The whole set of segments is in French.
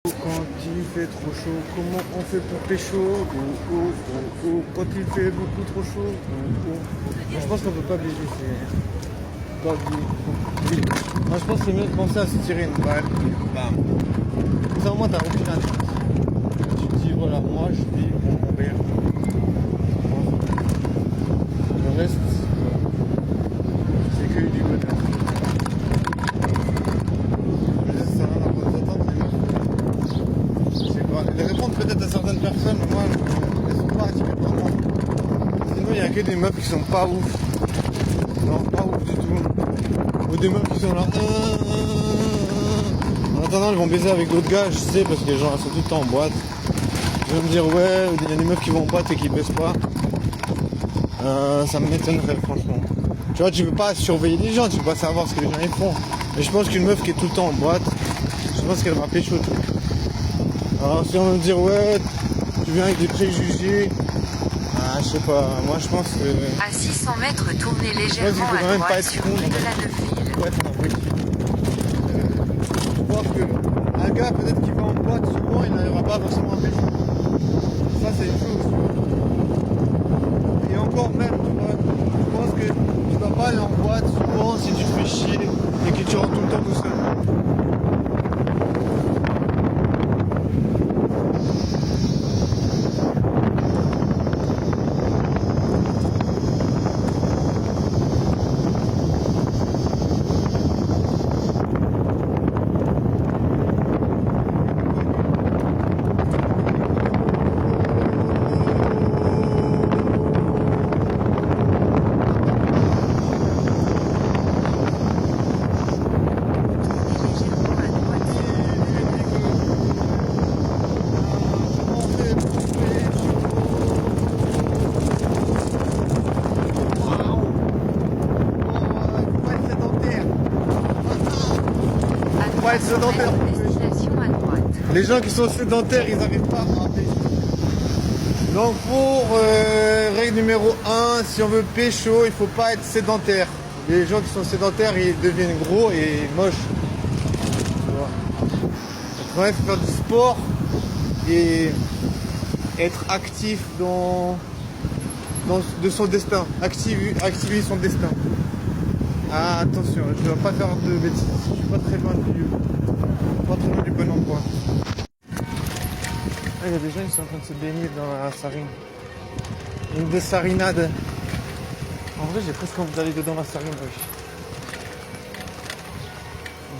Quand il fait trop chaud, comment on fait pour pécho? Oh, oh, oh, oh. Quand il fait beaucoup trop chaud, oh, oh. Moi, je pense qu'on peut pas baiser, c'est pas bien. Moi je pense que c'est mieux de penser à se tirer une balle. Bam. Comme ça au moins t'as aucune attente. Tu te dis voilà, moi je vis pour mourir. Le reste, c'est que du bonheur. Ça n'a pas besoin d'attendre les meufs. Je sais pas. Les répondre peut-être à certaines personnes, mais moi elles sont pas attirées par moi. Sinon il y a que des meufs qui sont pas ouf. Non, pas ouf du tout. Ou des meufs qui sont là. En attendant, ils vont baiser avec d'autres gars, je sais, parce que les gens sont tout le temps en boîte. Je vais me dire, ouais, il y a des meufs qui vont en boîte et qui baissent pas. Ça m'étonnerait, franchement. Tu vois, tu peux pas surveiller les gens, tu peux pas savoir ce que les gens ils font. Mais je pense qu'une meuf qui est tout le temps en boîte, je pense qu'elle va pécho tout. Alors, si on veut me dire, ouais, tu viens avec des préjugés, je sais pas, moi je pense que. À 600 mètres, tournez légèrement quand à même pas droite être sur con, rue de la Neufville. Ouais, c'est un vrai kiff. Je pense qu'un gars, peut-être qu'il va en boîte souvent, il n'arrivera pas forcément à pécho. Ça, c'est une chose. Et encore même, tu vois, je pense que tu vas pas aller en boîte souvent si tu te fais chier et que tu rentres tout le temps tout seul. Pas être sédentaire. Destination à droite. Les gens qui sont sédentaires, ils n'arrivent pas à pécho. Donc pour règle numéro 1, si on veut pécho, il faut pas être sédentaire. Les gens qui sont sédentaires, ils deviennent gros et moches. Tu vois. Il faut faire du sport et être actif de son destin. Activer son destin. Ah, attention, je ne dois pas faire de bêtises. Je suis pas très loin pas très loin du bon endroit. Ah, il y a des gens qui sont en train de se baigner dans la sarine. Une de sarinade. En vrai, j'ai presque envie d'aller dedans la sarine, wesh.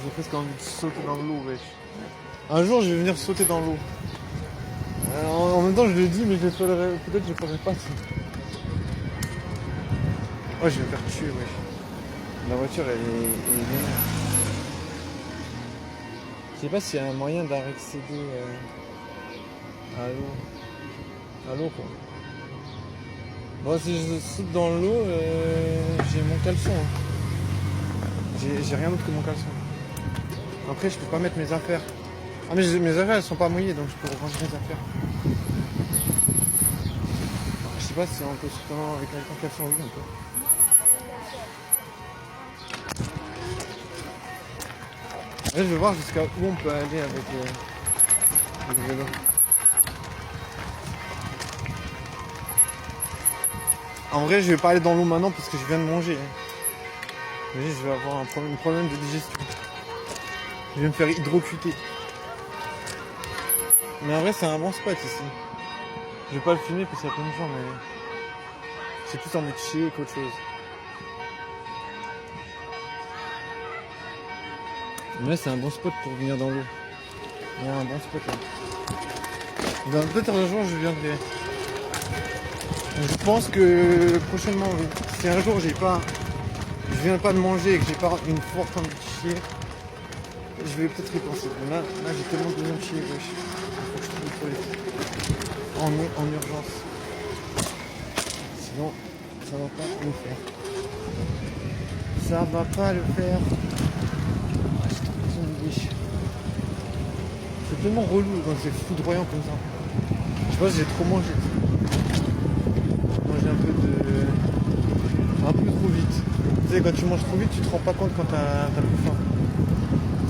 J'ai presque envie de sauter dans l'eau, wesh. Un jour, je vais venir sauter dans l'eau. En même temps, je le dis, mais peut-être je le ferai pas. Oh, je vais me faire tuer, wesh. La voiture, elle est vénère. Je sais pas s'il y a un moyen d'accéder à l'eau. À l'eau, quoi. Bon, si je saute dans l'eau, j'ai mon caleçon. Hein. J'ai rien d'autre que mon caleçon. Après, je peux pas mettre mes affaires. Ah, mais mes affaires, elles sont pas mouillées, donc je peux ranger mes affaires. Je sais pas si on peut sauter avec un caleçon, oui, on peut. Là, je vais voir jusqu'à où on peut aller avec le vélo. En vrai, je vais pas aller dans l'eau maintenant parce que je viens de manger. Mais je vais avoir un problème de digestion. Je vais me faire hydrocuter. Mais en vrai, c'est un bon spot ici. Je vais pas le filmer parce qu'il y a plein de gens, mais c'est plus en mode chier qu'autre chose. Mais c'est un bon spot pour venir dans l'eau. Il y a un bon spot là. Peut-être un jour je viendrai. Je pense que prochainement, si un jour je viens pas de manger et que j'ai pas une forte envie de chier, je vais peut-être y penser. Mais là j'ai tellement besoin de chier, wesh. Il faut que je trouve une toilette. En urgence. Sinon, ça va pas le faire. Ça va pas le faire. C'est tellement relou quand c'est foudroyant comme ça. Je pense que j'ai trop mangé. J'ai mangé un peu trop vite. Tu sais, quand tu manges trop vite, tu te rends pas compte quand t'as plus faim.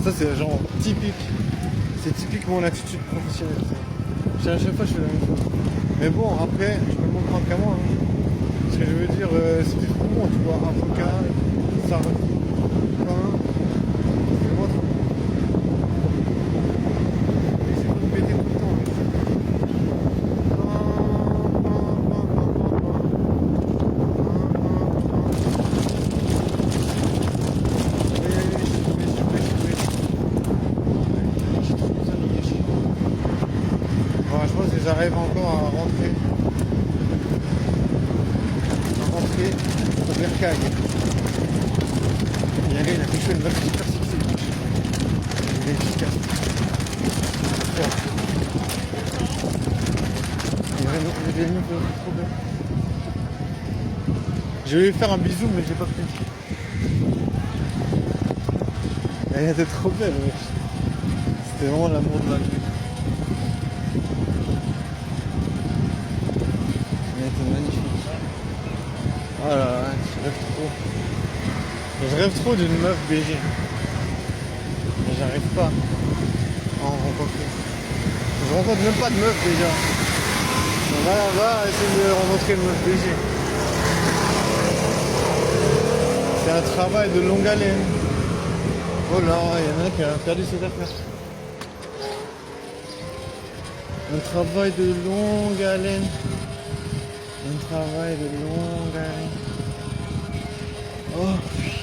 Ça, c'est genre typique. C'est typiquement l'attitude professionnelle. Ça. À chaque fois, je fais la même chose. Mais bon, après, je me montre qu'à moi. Hein. Ce que je veux dire, c'est plus bon, tu vois, avocat, ça enfin, c'est moi trop. Et c'est pour me péter tout le temps. Bon, je pense que j'arrive encore à rentrer au Bercail. Il y avait la quelque chose de super sexy. Il est efficace. Il y avait une meuf trop belle. Je vais lui faire un bisou mais j'ai pas pu. Elle était trop belle, wesh. C'était vraiment l'amour de ma vie. Elle était magnifique. Oh là là, je rêve trop. Je rêve trop d'une meuf BG. Mais j'arrive pas à en rencontrer. Je rencontre même pas de meuf déjà. On va essayer de rencontrer une meuf BG. C'est un travail de longue haleine. Oh là, il y en a qui a perdu ses affaires. Un travail de longue haleine. Un travail de longue haleine. Oh putain.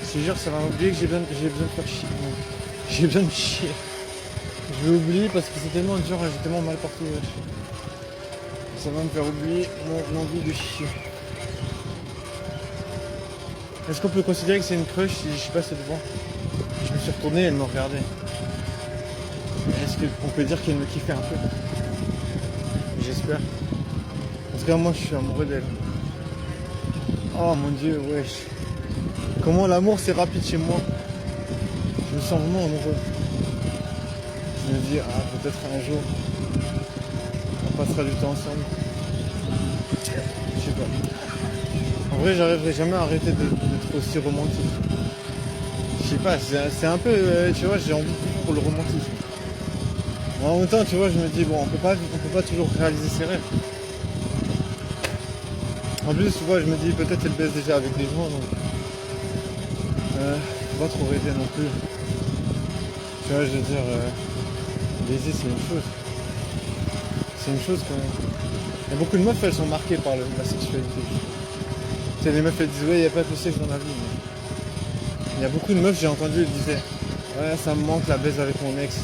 Je te jure, ça va m'oublier que j'ai besoin de faire chier. J'ai besoin de chier. Je vais oublier parce que c'est tellement dur, j'ai tellement mal partout. Ça va me faire oublier mon envie de chier. Est-ce qu'on peut considérer que c'est une crush si je suis passé devant? Je me suis retourné et elle me regardait. Est-ce qu'on peut dire qu'elle me kiffait un peu? J'espère. En tout cas, moi je suis amoureux d'elle. Oh mon dieu, wesh. Comment l'amour c'est rapide chez moi. Je me sens vraiment amoureux. Je me dis, ah peut-être un jour, on passera du temps ensemble. Je sais pas. En vrai, j'arriverai jamais à arrêter d'être aussi romantique. Je sais pas, c'est un peu, tu vois, j'ai envie de vivre pour le romantisme. Mais en même temps, tu vois, je me dis, bon, on peut pas toujours réaliser ses rêves. En plus, tu vois, je me dis, peut-être elle baisse déjà avec des gens, donc faut pas trop rêver non plus. Tu vois, je veux dire, baiser, c'est une chose. C'est une chose quand même. Il y a beaucoup de meufs, elles sont marquées par la sexualité. Tu sais, les meufs, elles disent, ouais, il n'y a pas de sexe dans la vie. Mais... il y a beaucoup de meufs, j'ai entendu, elles disaient, ouais, ça me manque la baise avec mon ex.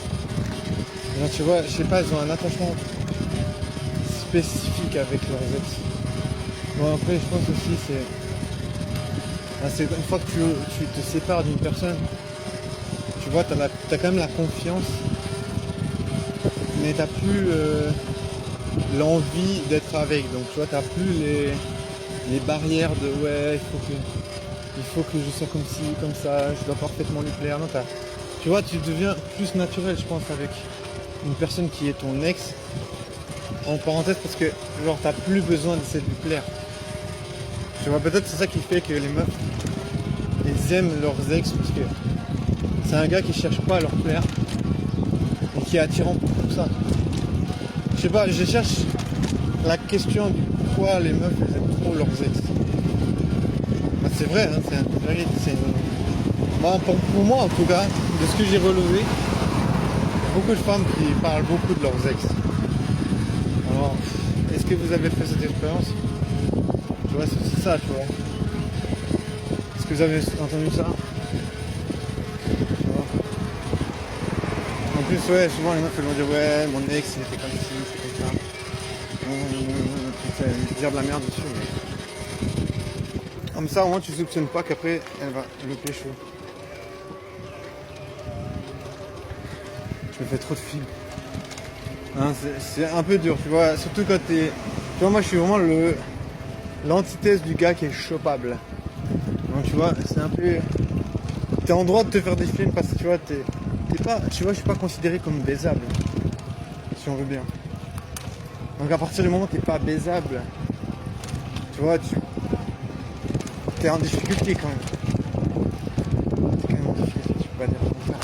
Genre, tu vois, je sais pas, elles ont un attachement spécifique avec leurs ex. Bon, après, je pense aussi, c'est une fois que tu te sépares d'une personne, tu vois, t'as quand même la confiance, mais t'as plus l'envie d'être avec. Donc, tu vois, t'as plus les barrières de ouais, il faut que je sois comme ci, comme ça, je dois parfaitement lui plaire. Non, tu vois, tu deviens plus naturel, je pense, avec une personne qui est ton ex, en parenthèse, parce que genre t'as plus besoin d'essayer de lui plaire. Tu vois, peut-être c'est ça qui fait que les meufs, ils aiment leurs ex, parce que c'est un gars qui cherche pas à leur plaire et qui est attirant pour tout ça. Je sais pas, je cherche la question du pourquoi les meufs elles aiment trop leurs ex. Bah, c'est vrai, hein, c'est une vérité. Bon, pour moi en tout cas, de ce que j'ai relevé, il y a beaucoup de femmes qui parlent beaucoup de leurs ex. Alors, est-ce que vous avez fait cette expérience? Tu vois, c'est aussi ça, tu vois. Est-ce que vous avez entendu ça? En plus, ouais, souvent les meufs elles vont dire ouais, mon ex il était comme ci, c'est comme ça. Dire de la merde dessus. Mais... comme ça, au moins tu soupçonnes pas qu'après elle va le pécho. Je me fais trop de films. Hein, c'est un peu dur, tu vois, surtout quand t'es... tu vois, moi je suis vraiment l'antithèse du gars qui est chopable. Donc tu vois, c'est un peu... t'es en droit de te faire des films parce que tu vois, t'es pas... tu vois, je suis pas considéré comme baisable. Si on veut bien. Donc à partir du moment où t'es pas baisable, tu vois, t'es en difficulté quand même. T'es quand même en difficulté, tu peux pas dire comme ça.